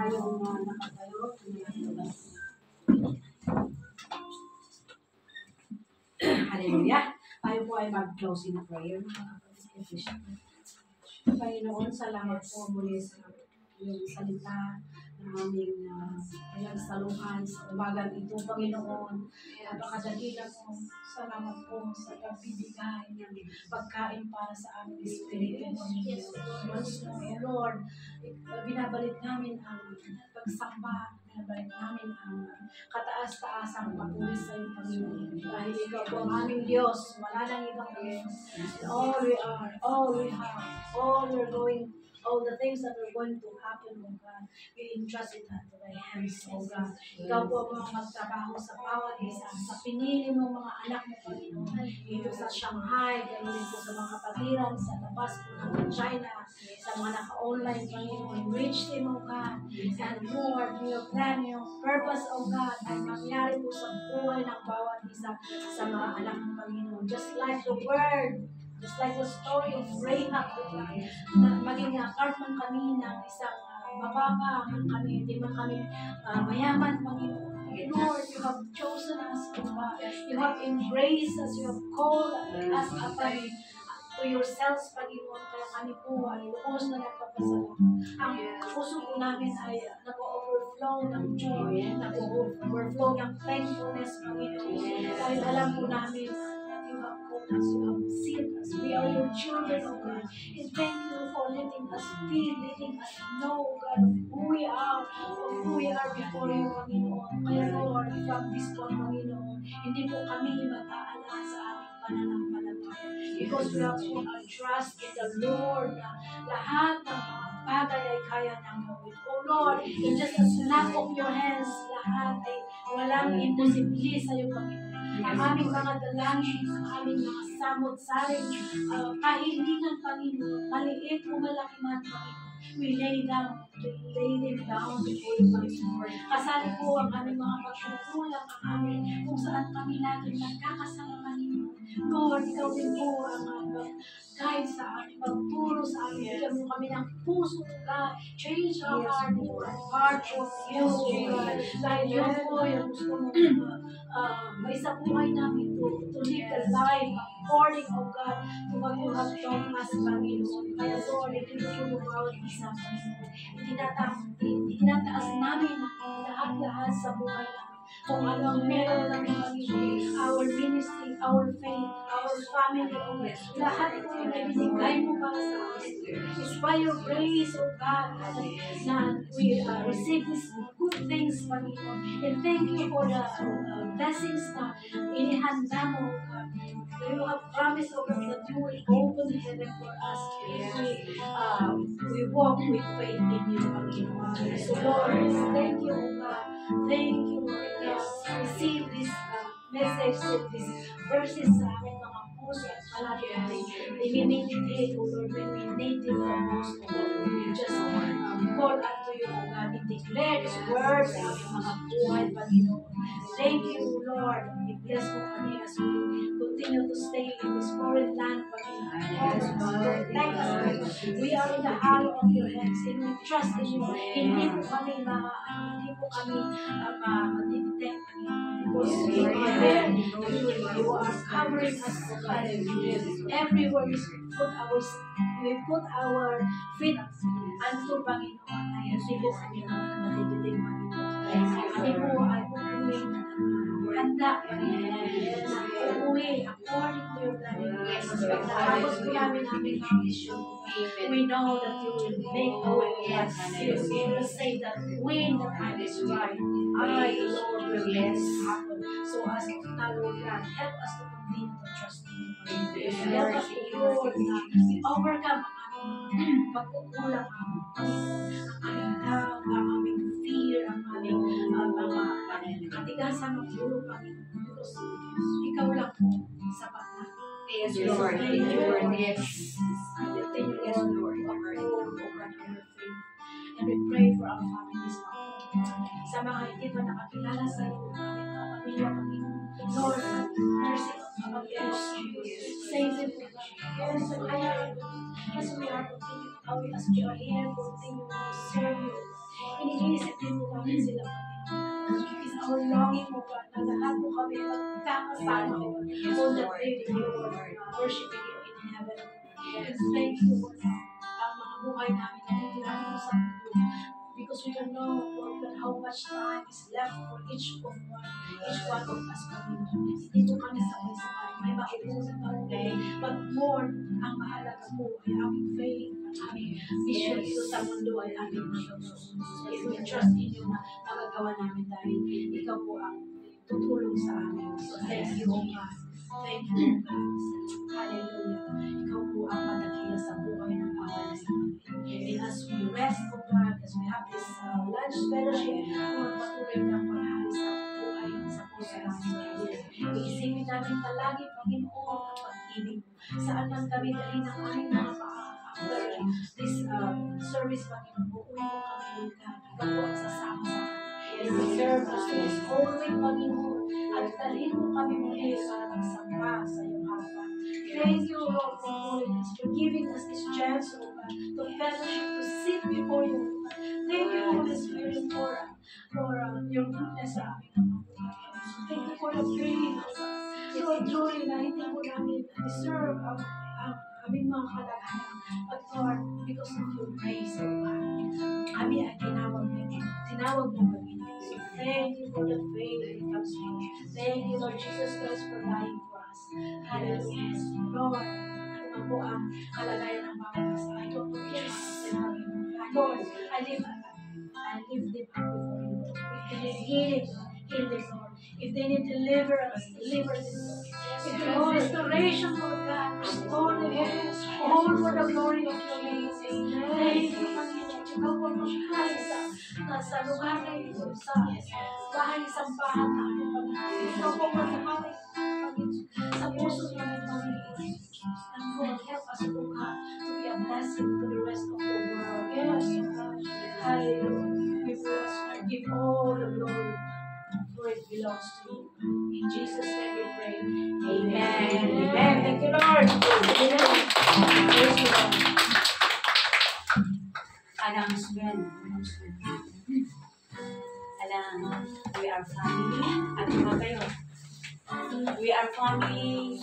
tayong nakatayo. Hallelujah. Tayo po ay mag-closing prayer. Panginoon, salamat po muli sa iyong salita na aming pinagsaluhan sa umagang ito, Panginoon. Napakadakila po. Salamat po sa pagbibigay ng pagkain para sa aming espiritu. Lord, binabalik namin ang pagsamba, binabalik namin ang kataas-taasang papuri sa iyo, Panginoon. Dahil ikaw po ang aming Diyos, wala nang ibang Diyos. All we are, all we have, all we're going, all the things that are going to happen, O God, we entrust it unto thy hands, O God. Ikaw po ang mga magtrabaho sa bawat isa, sa pinili mong mga anak mo, Panginoon. Ito sa Shanghai, ganoon din po sa mga kapatiran, sa labas po ng China, sa mga naka-online, Panginoon. Reach them, O God. And Lord, your plan, your purpose, O God, ay mangyari po sa buhay ng bawat isa sa mga anak ng Panginoon. Just like the word, just like the story of Rahab, O God, na maging part man kami ng isang mababa man kami, hindi man kami mayaman, Panginoon. Lord, you have chosen us, O God. You have embraced us, you have called us upon to yourselves, Panginoon. Kaya kami po ay lubos na nagpapasalamat. Ang puso po namin ay nag-overflow ng joy, nag-overflow ng thankfulness, Panginoon. Dahil alam po namin that you have called us, you have sealed us. We are your children, O God. And thank you for letting us feel, letting us know, God, of who we are before you, Panginoon. Kaya Lord, from this point, Panginoon, hindi po kami mag-aalala sa aming pananampalataya. Because we have put our trust in the Lord na lahat ng mga bagay ay kaya nang gawin. Oh Lord, in just a snap of your hands, lahat ay walang imposible sa iyo, Panginoon. Ang aming mga dalangin, ang aming mga samot-saring kahilingan, Panginoon, maliit o malaki man, Panginoon, we lay them down before you, Panginoon. Kasali po ang aming mga pagkukulang, ang aming kung saan kami laging nagkakasama, Panginoon. Lord, ikaw din po ang guide sa amin, magturo sa amin. Bigyan mo kami ng puso, God. Change our heart, heart of you, God. Dahil yun po yung gusto mo may sa buhay namin to live the life according, oh God, to what you have shown us, Panginoon. Kaya Lord, itinusin mo bawat isa, Panginoon. Itinataas namin ang lahat-lahat sa buhay namin. Kung ano ang meron namin, Panginoon, our ministry, our faith, our family, oh God, lahat po yung ibinigay mo para sa amin. It's by your grace, oh God, na we receive these good things, Panginoon. And thank you for the blessings na inihanda mo, oh God. You have promised, oh God, that you will open heaven for us if we walk with faith in you, Panginoon. So Lord, thank you, oh God. Thank you, Lord. Receive this message, these verses sa aming mga puso at palagi natin i-meditate, O Lord, when we need it the most, O God. We just call unto you, O God, and declare these words sa aming mga buhay, Panginoon. Thank you, Lord. I-bless mo kami as we continue to stay in this foreign land, Panginoon. Protect us. We are in the hollow of your hands and we trust in you. Hindi po kami mag-detect, because you are there. You are covering us, God. Everywhere we put our feet unto, Panginoon, ay hindi po kami mag-detect, Panginoon. Kami po ay uuwing handa, Panginoon, na uuwi according to your plan. Pagkatapos po namin aming mission, we know that you will make a way. Yes, you will say that when the time is right, I, the Lord, will let it happen. So as of now, Lord God, help us to continue to trust in you. Help us, Lord, na overcome ang aming pagkukulang, ang aming doubt, ang aming fear, ang aming mga katigasan ng ulo, Panginoon. Because ikaw lang po, sapat na. Yes, Lord. Thank you, Lord. Yes. Thank you, yes, Lord. And we pray for our families, sa mga hindi pa nakakilala sa iyo, aming mga pamilya, Panginoon. Lord, mercy upon them. Save them, yes, as we are continuing, as we are here, continue to serve you. Iniisip din po namin sila, Panginoon. It is our longing, O God, na lahat po kami magkakasama, O God, on that day that you are worshiping you in heaven. And thank you, O God, ang mga buhay namin na titirahin mo sa mundo. Because we don't know, Lord God, how much time is left for each one of us, Panginoon. Hindi po kami sabay-sabay. May mauusan pa rin day. But more, ang mahalaga po ay aming faith, ang aming mission dito sa mundo ay aming magagawa. So if we trust in you na magagawa namin dahil ikaw po ang tutulong sa amin. So thank you, O God. Thank you, O God. Hallelujah. Ikaw po ang madakila sa buhay ng bawat isa. And as we rest, O God, as we have this lunch fellowship, Lord, patuloy kang manahali sa buhay, sa puso namin. Iisipin namin palagi, Panginoon, ang pag-ibig. Saan man kami dali ng aming mga after this service, Panginoon, uuwi po kami, God. Ikaw po ang sasama sa amin. And we serve us to this holy, Panginoon, at dalhin mo kami muli para magsamba sa iyong harapan. Thank you, Lord, for holiness, for giving us this chance, O God, to fellowship, to sit before you, O God. Thank you, Holy Spirit, for your goodness sa aming mga buhay. Thank you for the freeing, O God. So truly na hindi po namin deserve ang aming mga kalagayan. But Lord, because of your grace, O God, kami ay tinawag mo kami. So thank you for the faith that comes from you. Thank you, Lord Jesus Christ, for dying for us. Hallelujah. Lord, ano man po ang kalagayan ng bawat isa. I don't know which one is Lord, I lift them up before you. If they need healing, heal them, Lord. If they need deliverance, deliver them, Lord. If they need restoration, Lord God, restore them, Lord. All for the glory of your name. Thank you, Panginoon. Ikaw po maghari sa lugar na ito, sa bahay isang bahan na aming paghari. Ikaw po maghari, Panginoon, sa puso namin, Panginoon. And Lord, help us, O God, to be a blessing to the rest of the world. Yes, O God. Hallelujah. We bless and give all the glory, for it belongs to you. In Jesus' name we pray. Amen. Amen. Thank you, Lord. Amen. Praise you, Lord. Announcement. We are family. At mga kayo. We are family.